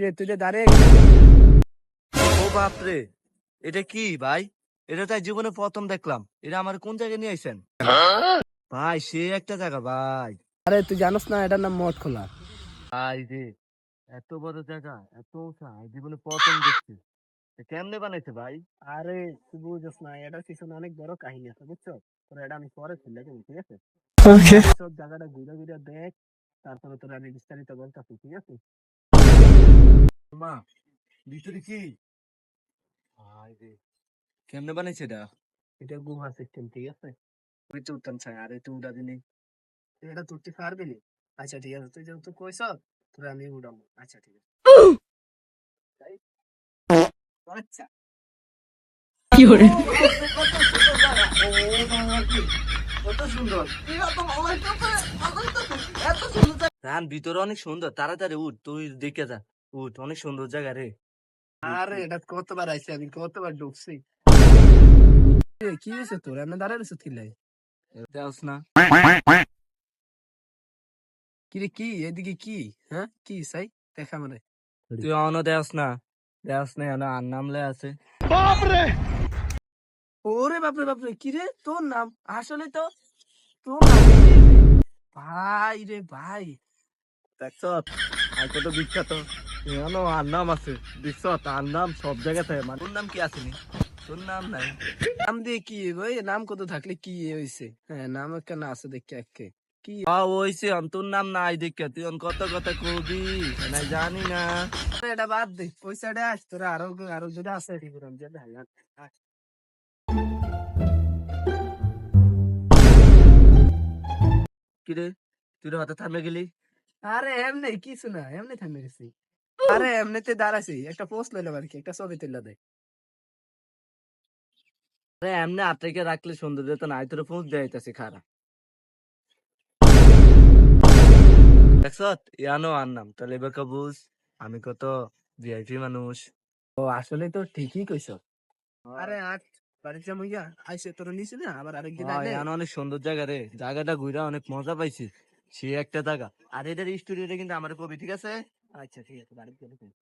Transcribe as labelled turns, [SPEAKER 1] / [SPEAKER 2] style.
[SPEAKER 1] কিরে তুই যে দাঁড়িয়ে
[SPEAKER 2] ও বাপরে, এটা কি ভাই? এটা তাই জীবনে প্রথম দেখলাম। এটা আমার কোন জায়গায় নিয়ে আইছেন ভাই? সে একটা জায়গা ভাই।
[SPEAKER 1] আরে তুই জানোস না এটার নাম মদ খোলা।
[SPEAKER 2] ভাই রে, এত বড় জায়গা, এত উঁচা, এই জীবনে প্রথম দেখছি। এ কেমনে বানাইছে ভাই?
[SPEAKER 1] আরে তুই বুঝছ না এটার পিছনে অনেক বড় কাহিনী আছে বুঝছো। তোর এটা আমি পরে খুললে দেবো, ঠিক আছে?
[SPEAKER 3] ওকে।
[SPEAKER 1] আগে সব জায়গাটা ঘুরে ঘুরে দেখ, তারপরে তোর আমি বিস্তারিত বলতেছি, ঠিক আছে?
[SPEAKER 2] মা, ভিতরে কি ভাই রে, কেমনে বানাইছে এটা?
[SPEAKER 1] এটা গুহা সিস্টেম, ঠিক আছে?
[SPEAKER 2] ওই তো উত্তান ছায়, আর একটু উড়া দিনি।
[SPEAKER 1] এটা তুই পারবি নি? আচ্ছা ঠিক আছে, তুই যেহেতু কইস তোর আমি উড়াবো। আচ্ছা ঠিক আছে। তাই? আচ্ছা
[SPEAKER 3] কি করে?
[SPEAKER 2] কত সুন্দর জায়গা। ও বাবা কি, কত সুন্দর। এরা তো আমার কাছে, আমার কাছে এত সুন্দর জায়গা। রান ভিতরে অনেক সুন্দর, তাড়াতাড়ি উঠ, তুই দেখে যা। উঠ, অনেক সুন্দর জায়গা রে।
[SPEAKER 1] আরে এটা কতবার আইছি আমি, কতবার ঢুকছি। কি হয়েছে তোর এমনি দাঁড়ায় রয়েছে কি লাই?
[SPEAKER 2] দেওস না।
[SPEAKER 1] কিরে কি এদিকে কি? হ্যাঁ কি চাই দেখা মানে?
[SPEAKER 2] তুই অন দেওস না, দেওস না, এনে আর নামলে আছে।
[SPEAKER 1] ওরে বাপরে বাপরে, কি রে তোর নাম? আসলে তো তোর নাম কি রে? ভাই রে ভাই।
[SPEAKER 2] দেখছ, আর কত বিখ্যাত। এখানে আর নাম আছে, দেখছ তার নাম সব জায়গাতে। মানে তোর নাম কি আসেনি? তোর নাম নাই।
[SPEAKER 1] নাম দিয়ে কি ওই নাম কত থাকলে কি হয়েছে? হ্যাঁ নাম একটা না আছে দেখে একে কি।
[SPEAKER 2] ওইছে তোর নাম নাই দেখে তুই কত কথা কবি, নাই জানি না।
[SPEAKER 1] এটা বাদ দে, পয়সাটা আস তোরা আরো আরো যদি আছে ঠিক আছে যে ভাই
[SPEAKER 2] কিরে, তুই রে হঠাৎ থামে গেলি?
[SPEAKER 1] আরে এমনি কিছু না, এমনি থামে গেছি। আরে এমনিতে দাঁড়াইছি, একটা পোস্ট লইলাম আর কি, একটা ছবি তুলে দে।
[SPEAKER 2] আরে এমনি আত্মাকে রাখলে সুন্দর যেত না, তোর পৌঁছ দেয়াইতেছি খারা। দেখছ, ইয়ানো আর নাম তাহলে এবার বুঝ আমি কত ভিআইপি মানুষ।
[SPEAKER 1] ও আসলে তো ঠিকই কইছ। আরে আট বাড়িতে যাম হইয়া আইসে তোর নিছি না আবার আরেকদিন আইলে।
[SPEAKER 2] ইয়ানো অনেক সুন্দর জায়গা রে, জায়গাটা ঘুরা অনেক মজা পাইছি। সে একটা জায়গা। আর এটার স্টুডিওটা কিন্তু আমার কবি, ঠিক আছে?
[SPEAKER 1] আচ্ছা ঠিক আছে বাড়িতে গেলে কইস।